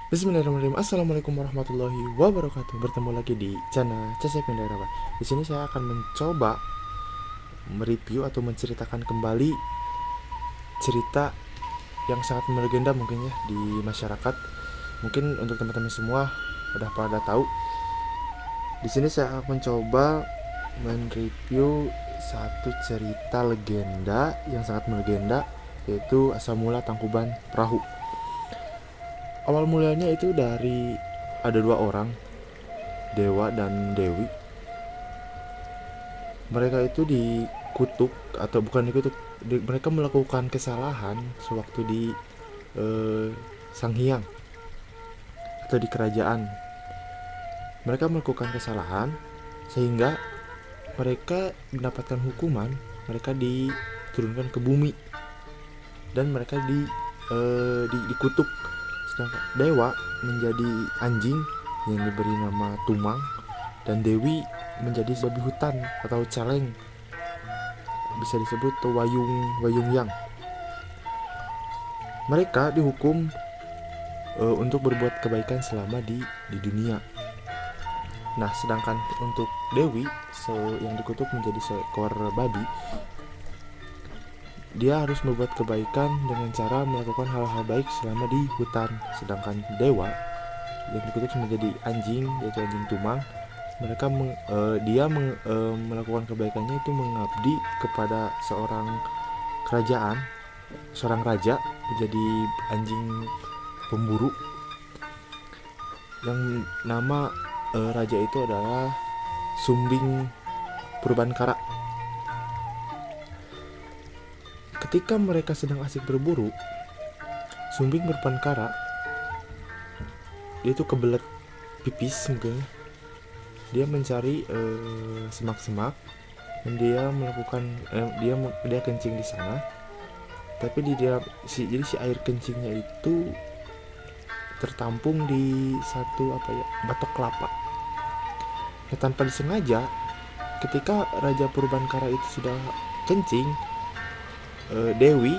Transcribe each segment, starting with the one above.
Bismillahirrahmanirrahim. Assalamualaikum warahmatullahi wabarakatuh. Bertemu lagi di channel Cecep Daerah. Di sini saya akan mencoba mereview atau menceritakan kembali cerita yang sangat melegenda mungkin ya di masyarakat. Mungkin untuk teman-teman semua udah pada tahu. Di sini saya akan mencoba mereview satu cerita legenda yang sangat melegenda, yaitu asal mula Tangkuban Perahu. Awal mulanya itu dari ada dua orang, Dewa dan Dewi. Mereka itu dikutuk atau bukan dikutuk, mereka melakukan kesalahan sewaktu di Sang Hyang atau di kerajaan. Mereka melakukan kesalahan sehingga mereka mendapatkan hukuman. Mereka diturunkan ke bumi dan mereka dikutuk. Sedangkan Dewa menjadi anjing yang diberi nama Tumang, dan Dewi menjadi babi hutan atau celeng, bisa disebut Wayung Yang. Mereka dihukum untuk berbuat kebaikan selama di dunia. Nah, sedangkan untuk Dewi yang dikutuk menjadi seekor babi, dia harus membuat kebaikan dengan cara melakukan hal-hal baik selama di hutan. Sedangkan Dewa yang dikutuk menjadi anjing, yaitu anjing Tumang, dia melakukan kebaikannya itu mengabdi kepada seorang raja, menjadi anjing pemburu yang nama raja itu adalah Sumbing Purbankara. Ketika mereka sedang asik berburu, Sumbing Purbankara dia itu kebelet pipis mungkin. Dia mencari semak-semak dan dia melakukan dia kencing di sana. Tapi jadi si air kencingnya itu tertampung di satu batok kelapa. Nah, tanpa disengaja, ketika Raja Purbankara itu sudah kencing, Dewi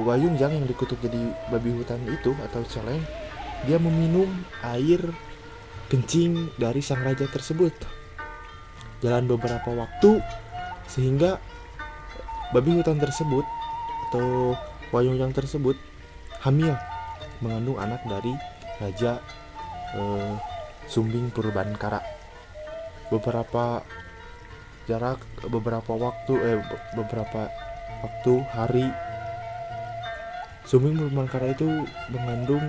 Wayung Yang dikutuk jadi babi hutan itu atau celeng, dia meminum air kencing dari sang raja tersebut. Jalan beberapa waktu sehingga babi hutan tersebut atau Wayung Yang tersebut hamil, mengandung anak dari Raja Sumbing Purbankara. Beberapa hari, Sumbing Purbankara itu mengandung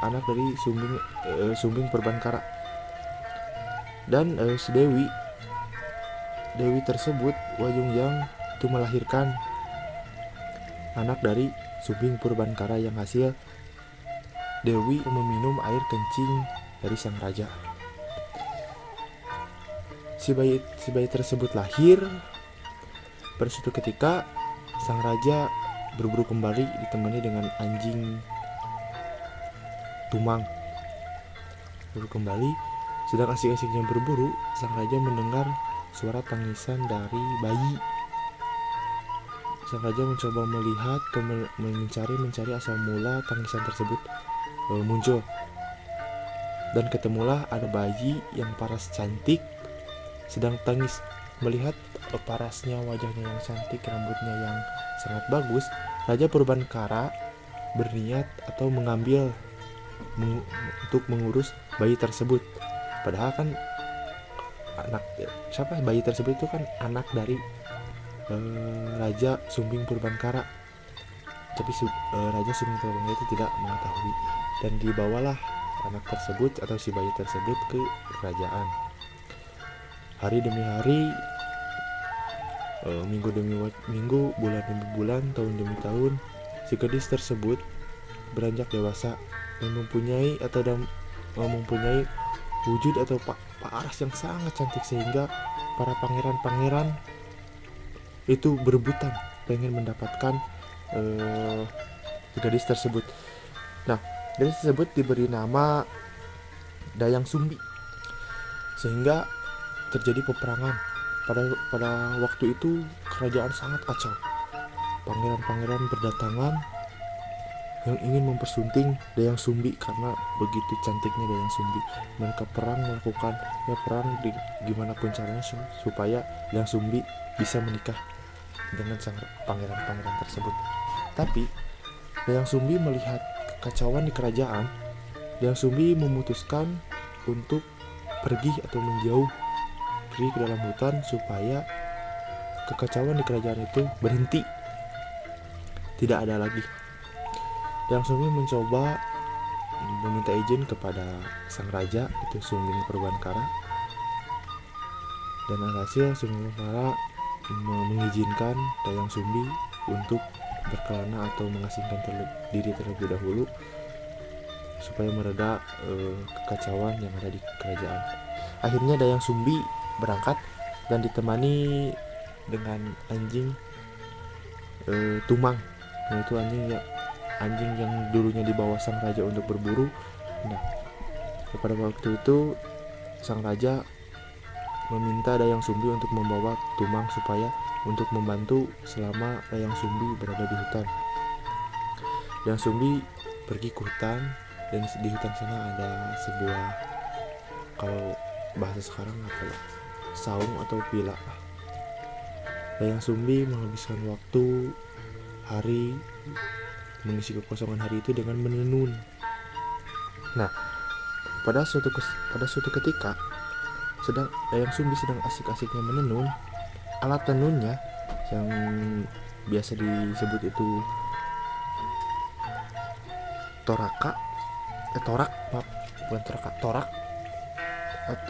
anak dari Sumbing Purbankara. Dan si Dewi tersebut, Wayung Yang, itu melahirkan anak dari Sumbing Purbankara, yang hasil Dewi meminum air kencing dari sang raja. Si bayi tersebut lahir. Pada suatu ketika sang raja berburu kembali ditemani dengan anjing Tumang. Berburu kembali, sedang asik-asiknya berburu, sang raja mendengar suara tangisan dari bayi. Sang raja mencoba melihat mencari asal mula tangisan tersebut muncul, dan ketemulah ada bayi yang paras cantik sedang tangis. Melihat parasnya wajahnya yang cantik, rambutnya yang sangat bagus, Raja Purbankara berniat atau mengambil untuk mengurus bayi tersebut. Padahal kan bayi tersebut itu kan anak dari Raja Sumbing Purbankara. Tapi Raja Sumbing Purbankara itu tidak mengetahui, dan dibawalah anak tersebut atau si bayi tersebut ke kerajaan. Hari demi hari, minggu demi minggu, bulan demi bulan, tahun demi tahun, si gadis tersebut beranjak dewasa dan mempunyai wujud atau paras yang sangat cantik, sehingga para pangeran-pangeran itu berebutan pengen mendapatkan gadis tersebut. Nah, gadis tersebut diberi nama Dayang Sumbi, sehingga terjadi peperangan. Pada waktu itu kerajaan sangat kacau. Pangeran-pangeran berdatangan yang ingin mempersunting Dayang Sumbi karena begitu cantiknya Dayang Sumbi. Mereka perang melakukan perang gimana pun caranya supaya Dayang Sumbi bisa menikah dengan sang pangeran-pangeran tersebut. Tapi Dayang Sumbi melihat kekacauan di kerajaan. Dayang Sumbi memutuskan untuk pergi atau menjauh, pergi ke dalam hutan supaya kekacauan di kerajaan itu berhenti, tidak ada lagi. Dayang Sumbi mencoba meminta izin kepada sang raja, itu Sungging Perbankara, dan alhasil Sungging Perbankara mengizinkan Dayang Sumbi untuk berkelana atau mengasingkan diri terlebih dahulu supaya mereda kekacauan yang ada di kerajaan. Akhirnya Dayang Sumbi berangkat dan ditemani dengan anjing Tumang, yaitu anjing yang dulunya dibawa sang raja untuk berburu. Nah, pada waktu itu sang raja meminta Dayang Sumbi untuk membawa Tumang supaya untuk membantu selama Dayang Sumbi berada di hutan. Dayang Sumbi pergi ke hutan, dan di hutan sana ada sebuah, kalau bahasa sekarang apa ya, saung atau villa. Dayang Sumbi menghabiskan waktu hari, mengisi kekosongan hari itu dengan menenun. Nah, pada suatu ketika Dayang Sumbi sedang asik-asiknya menenun, alat tenunnya yang biasa disebut itu torak.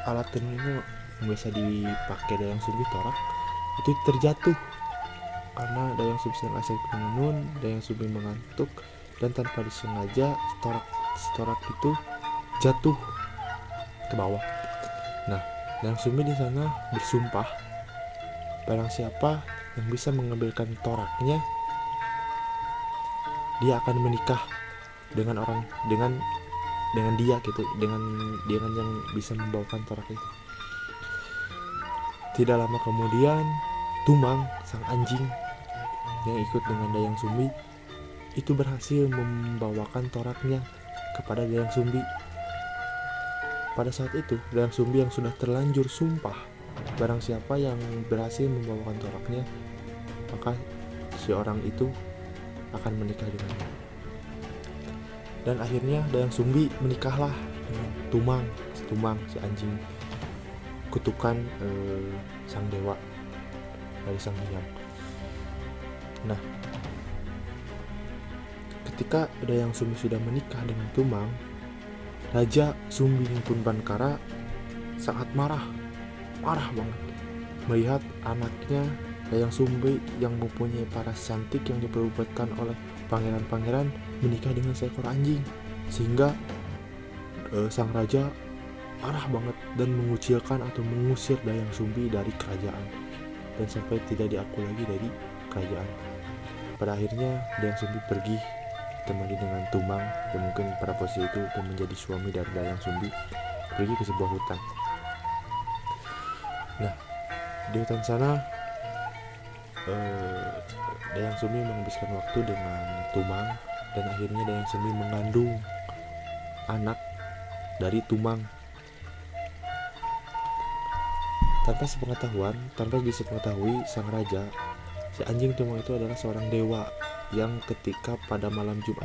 Alat tenun itu yang biasa dipakai Dayang Sumbi, torak, itu terjatuh karena Dayang Sumbi sedang asik menenun. Dayang Sumbi mengantuk dan tanpa disengaja torak itu jatuh ke bawah. Nah, Dayang Sumbi di sana bersumpah, barang siapa yang bisa mengambilkan toraknya, dia akan menikah dengan dia gitu, dengan yang bisa membawakan torak itu. Tidak lama kemudian Tumang, sang anjing yang ikut dengan Dayang Sumbi itu berhasil membawakan toraknya kepada Dayang Sumbi. Pada saat itu Dayang Sumbi yang sudah terlanjur sumpah, barang siapa yang berhasil membawakan toraknya, maka si orang itu akan menikah dengannya. Dan akhirnya Dayang Sumbi menikahlah dengan Tumang, si anjing kutukan sang dewa dari sang hyang. Nah, ketika Dayang Sumbi sudah menikah dengan Tumang, Raja Sungging Perbankara sangat marah banget melihat anaknya Dayang Sumbi yang mempunyai paras cantik yang diperebutkan oleh pangeran-pangeran menikah dengan seekor anjing, sehingga sang raja marah banget dan mengucilkan atau mengusir Dayang Sumbi dari kerajaan dan sampai tidak diakui lagi dari kerajaan. Pada akhirnya Dayang Sumbi pergi ditemani dengan Tumang yang mungkin pada posisi itu dan menjadi suami dari Dayang Sumbi, pergi ke sebuah hutan. Nah, di hutan sana Dayang Sumbi menghabiskan waktu dengan Tumang, dan akhirnya Dayang Sumbi mengandung anak dari Tumang. Tanpa disepengetahui sang raja, si anjing Tumang itu adalah seorang dewa yang ketika pada malam Jumat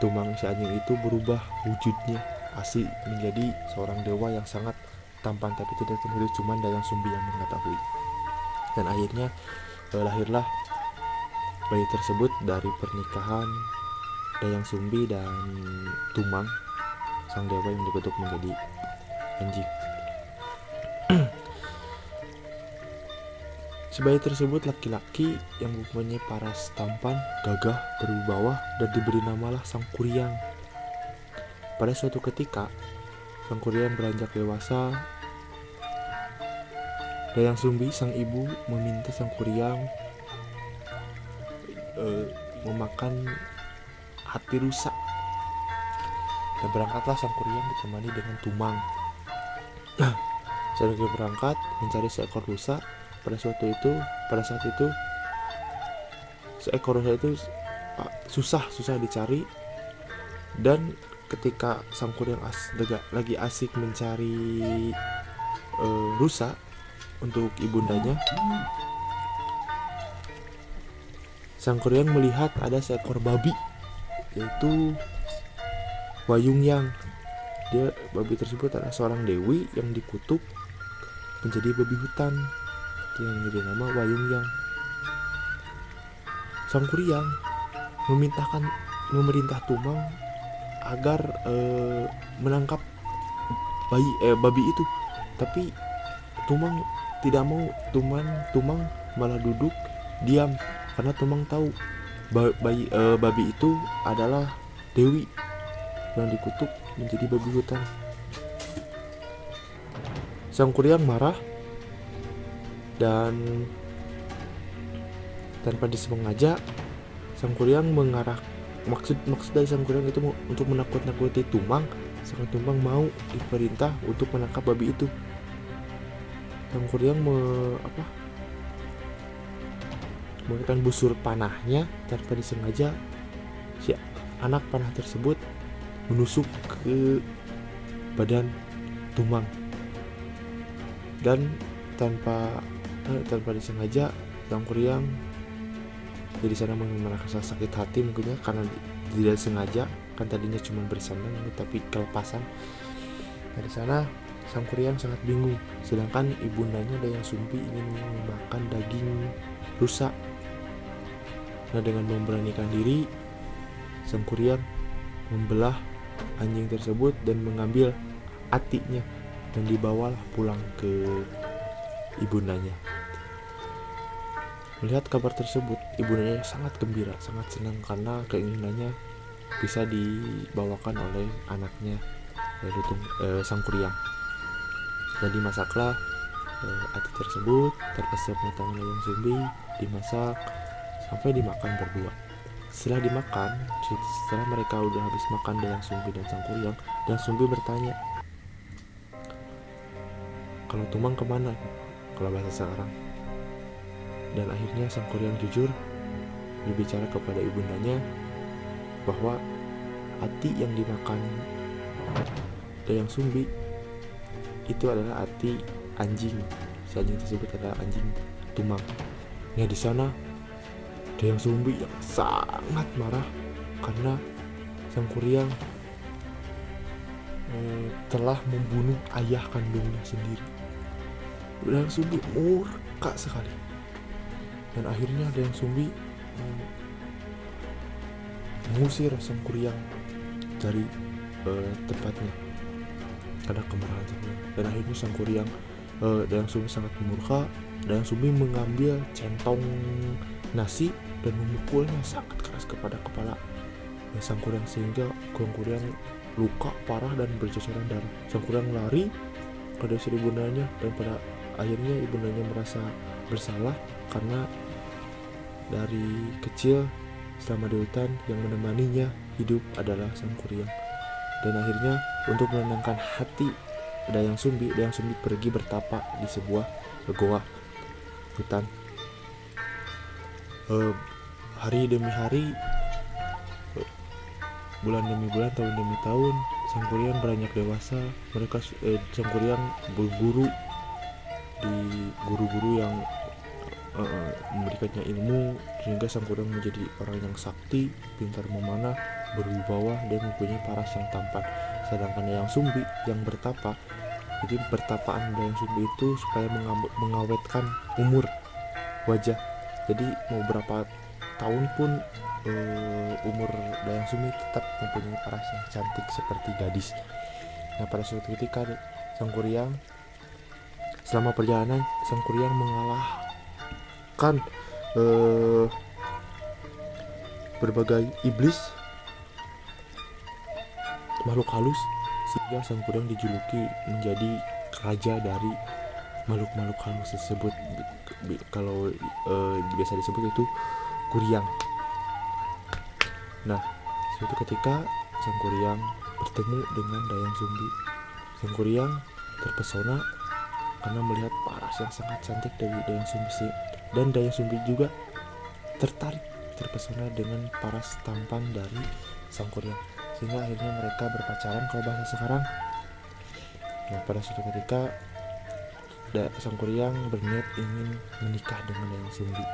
Tumang si anjing itu berubah wujudnya asli menjadi seorang dewa yang sangat tampan, tapi tidak terlihat, cuma Dayang Sumbi yang mengetahui. Dan akhirnya lahirlah bayi tersebut dari pernikahan Dayang Sumbi dan Tumang, sang dewa yang dibentuk menjadi anjing. Si bayi tersebut laki-laki yang mempunyai paras tampan, gagah, berwibawa, dan diberi namalah Sang Kuryang. Pada suatu ketika, Sang Kuryang beranjak dewasa. Dayang Sumbi, sang ibu, meminta Sang Kuryang memakan hati rusa. Dan berangkatlah Sang Kuryang ditemani dengan Tumang. Saat dia berangkat mencari seekor rusa, pada saat itu seekor rusa itu susah dicari. Dan ketika sang kuryang lagi asik mencari rusa untuk ibundanya, sang kuryang melihat ada seekor babi, yaitu Wayungyang. Babi tersebut adalah seorang dewi yang dikutuk menjadi babi hutan, yang diberi nama Wayungyang. Sang kuryang memerintah Tumang agar menangkap babi itu, tapi Tumang tidak mau. Tumang malah duduk diam karena Tumang tahu babi itu adalah dewi yang dikutuk menjadi babi hutan. Sang kuryang marah dan tanpa disengaja sang kuryang maksud dari sang kuryang itu untuk menakut-nakuti Tumang. Sang Tumang mau diperintah untuk menangkap babi itu. Sang kuryang menggunakan busur panahnya. Tanpa disengaja si anak panah tersebut menusuk ke badan Tumang, dan tanpa disengaja sang kuryang jadi sana merasa sakit hati mungkin ya, karena tidak sengaja, kan tadinya cuma bersandang tapi kelepasan. Dari sana sang kuryang sangat bingung, sedangkan ibundanya Dayang Sumbi ingin memakan daging rusa. Nah, dengan memberanikan diri, sang kuryang membelah anjing tersebut dan mengambil hatinya, dan dibawalah pulang ke ibundanya. Melihat kabar tersebut, ibundanya sangat gembira, sangat senang karena keinginannya bisa dibawakan oleh anaknya, yaitu sang kuryang. Dan dimasaklah hati tersebut tanpa sepengetahuan Dayang Sumbi, dimasak sampai dimakan berdua. Setelah mereka udah habis makan Dayang Sumbi dan sang kuryang, Dayang Sumbi bertanya, kalau Tumang kemana? Kalau bahasa sekarang. Dan akhirnya sang kuryang jujur berbicara kepada ibundanya bahwa hati yang dimakan Dayang Sumbi itu adalah hati anjing. Si anjing tersebut adalah anjing Tumang. Nah, di sana Dayang Sumbi yang sangat marah karena sang kuryang telah membunuh ayah kandungnya sendiri. Dayang Sumbi murka sekali. Dan akhirnya Dayang Sumbi mengusir sang kuryang dari tempatnya karena kemarahan sang kuryang. Dan akhirnya sang kuryang, Dayang Sumbi sangat murka. Dayang Sumbi mengambil centong nasi dan memukulnya sangat keras kepada kepala sang kuryang, sehingga sang kuryang luka parah dan berceceran darah. Sang kuryang lari pada ibundanya, dan pada akhirnya ibundanya merasa bersalah karena dari kecil selama di hutan yang menemaninya hidup adalah sang kuryang. Dan akhirnya untuk menenangkan hati Dayang Sumbi pergi bertapa di sebuah goa hutan. Hari demi hari, bulan demi bulan, tahun demi tahun, sang kuryang beranjak dewasa. Sang kuryang berguru di guru-guru yang memberikannya ilmu, sehingga sang kuryang menjadi orang yang sakti, pintar memanah, berwibawa, dan mempunyai paras yang tampan. Sedangkan Dayang Sumbi yang bertapa, jadi pertapaan Dayang Sumbi itu supaya mengawetkan umur wajah. Jadi mau berapa tahun pun umur Dayang Sumbi tetap mempunyai paras yang cantik seperti gadis. Nah, pada suatu ketika sang kuryang, selama perjalanan sang kuryang mengalahkan berbagai iblis, makhluk halus, sehingga sang kuryang dijuluki menjadi raja dari makhluk-makhluk halus tersebut. Kalau biasa disebut itu kuryang. Nah, suatu ketika sang kuryang bertemu dengan Dayang Sumbi. Sang kuryang terpesona karena melihat paras yang sangat cantik dari Dayang Sumbi, dan Dayang Sumbi juga tertarik terpesona dengan paras tampan dari sang kuryang, sehingga akhirnya mereka berpacaran kalau bahasa sekarang. Nah, pada suatu ketika sang kuryang berniat ingin menikah dengan Dayang Sumbi.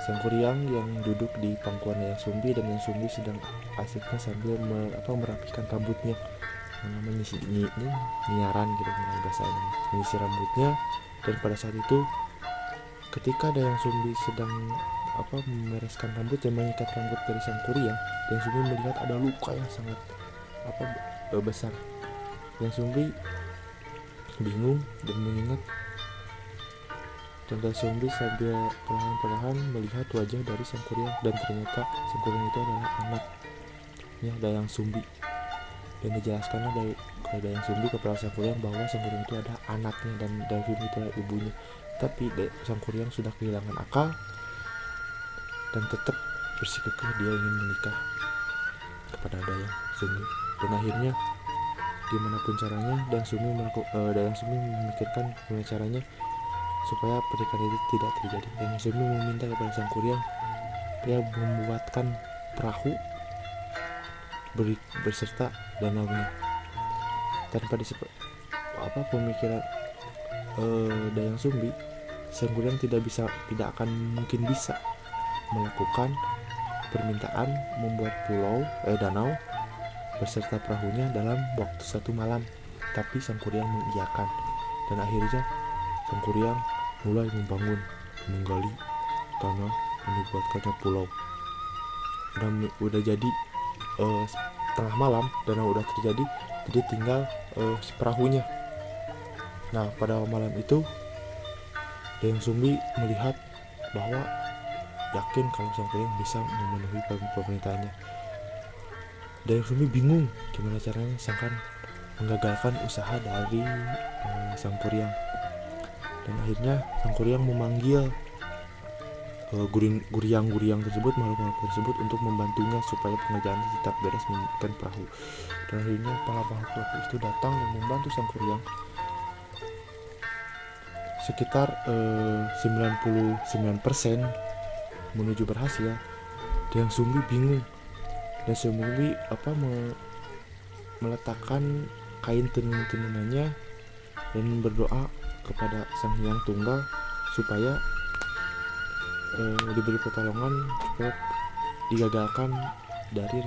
Sang kuryang yang duduk di pangkuan Dayang Sumbi, dan Dayang Sumbi sedang asiknya sambil merapikan rambutnya, menyisir nyiaran gitu bahasa ini, menyisir rambutnya. Dan pada saat itu ketika Dayang Sumbi sedang membereskan rambut dan menyikat rambut dari sang kuryang, Dayang Sumbi melihat ada luka yang sangat besar. Dayang Sumbi bingung dan mengingat, dan Dayang Sumbi sambil perlahan-perlahan melihat wajah dari sang kuryang, dan ternyata sang kuryang itu adalah anaknya Dayang Sumbi. Dan dijelaskanlah dari Dayang Sumbi kepada sang kuryang bahwa sang kuryang itu adalah anaknya dan Dayang Sumbi itu adalah ibunya. Tapi sang kuryang sudah kehilangan akal dan tetap bersikukuh dia ingin menikah kepada Dayang Sumbi. Dan akhirnya gimana pun caranya Dayang Sumbi memikirkan gimana caranya supaya pernikahan itu tidak terjadi. Dayang Sumbi meminta kepada sang kuryang dia membuatkan perahu berserta danaunya. Tanpa pemikiran Dayang Sumbi, sang kuryang tidak akan mungkin bisa melakukan permintaan membuat danau beserta perahunya dalam waktu 1 malam. Tapi sang kuryang mengiyakan, dan akhirnya sang kuryang mulai menggali tanah dan dibuatkannya pulau. Udah jadi tengah malam, danau udah terjadi, jadi tinggal perahunya. Nah, pada malam itu Dayang Sumbi melihat bahwa yakin kalau sang kuryang bisa memenuhi permintaannya. Dayang Sumbi bingung gimana caranya menggagalkan usaha dari sang kuryang. Dan akhirnya sang kuryang memanggil guryang tersebut, makhluk-makhluk tersebut, untuk membantunya supaya pengerjaannya tetap beres membuatkan perahu. Dan akhirnya para makhluk itu datang dan membantu sang kuryang sekitar 99% menuju berhasil. Dayang Sumbi bingung, dan Sumbi meletakkan kain tenun-tenunannya dan berdoa kepada Sang Hyang Tunggal supaya diberi pertolongan supaya digagalkan dari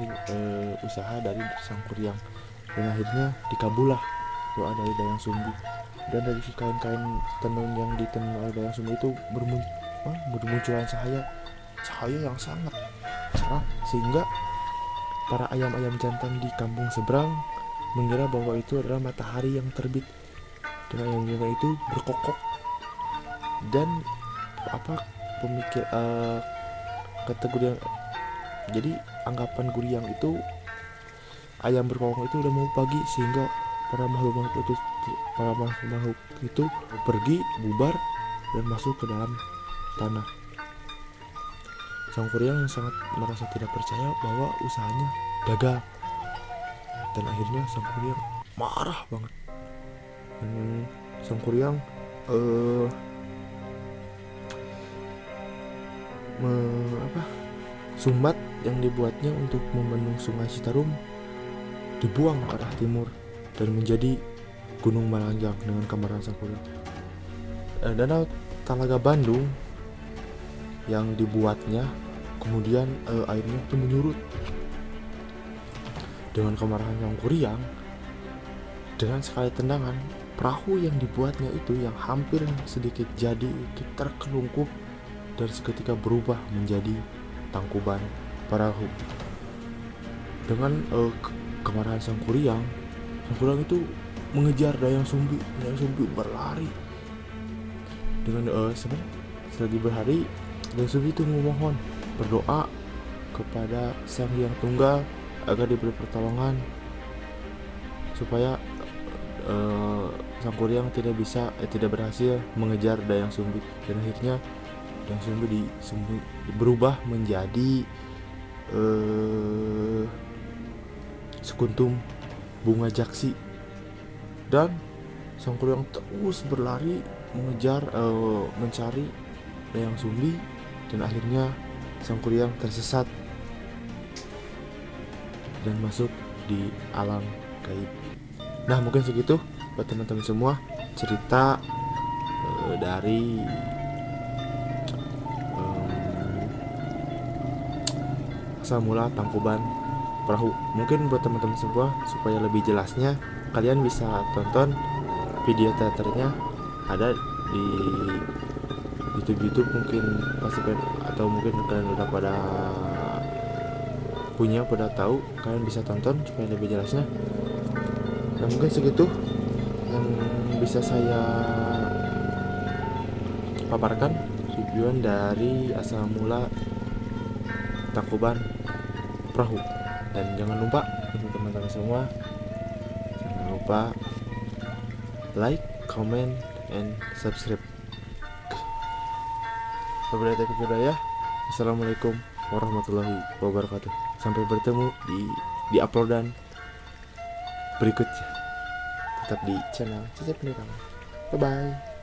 usaha dari sang kuryang. Dan akhirnya dikabullah doa dari Dayang Sumbi, dan dari kain-kain tenun yang ditenun oleh Dayang Sumbi itu bermunculan cahaya yang sangat cerah, sehingga para ayam-ayam jantan di kampung seberang mengira bahwa itu adalah matahari yang terbit. Dan ayam jantan itu berkokok, dan kata guryang, jadi anggapan guryang itu ayam berkokok itu udah mau pagi, sehingga para makhluk itu pergi bubar dan masuk ke dalam tanah. Sang kuryang yang sangat merasa tidak percaya bahwa usahanya gagal, dan akhirnya sang kuryang marah banget. Dan sang kuryang sumbat yang dibuatnya untuk membendung sungai Citarum dibuang ke arah timur dan menjadi Gunung Malanjang dengan gambaran sang kuryang. Danau Talaga Bandung yang dibuatnya kemudian airnya itu menyurut. Dengan kemarahan sang kuryang, dengan sekali tendangan, perahu yang dibuatnya itu yang hampir sedikit jadi itu terkelungkup dan seketika berubah menjadi tangkuban perahu. Dengan kemarahan sang kuryang itu mengejar Dayang Sumbi. Dayang Sumbi berlari. Dengan selagi berlari, Dayang Sumbi itu memohon, berdoa kepada Sang Hyang Tunggal agar diberi pertolongan supaya sang kuryang tidak berhasil mengejar Dayang Sumbi. Dan akhirnya Dayang Sumbi berubah menjadi sekuntum bunga jaksi, dan sang kuryang terus berlari mencari Dayang Sumbi. Dan akhirnya sang kuryang tersesat dan masuk di alam gaib. Nah, mungkin segitu buat teman-teman semua cerita dari asal mula Tangkuban Perahu. Mungkin buat teman-teman semua supaya lebih jelasnya kalian bisa tonton video teaternya, ada di YouTube mungkin pasti atau mungkin kalian udah pada tahu, kalian bisa tonton supaya lebih jelasnya. Nah, mungkin segitu yang bisa saya paparkan reviewan dari asal mula Tangkuban Perahu. Dan jangan lupa untuk teman-teman semua, jangan lupa like, comment, and subscribe. Wabillahi taufiq wal hidayah. Assalamualaikum warahmatullahi wabarakatuh. Sampai bertemu di uploadan berikutnya. Tetap di channel Cecep Penirawan. Bye bye.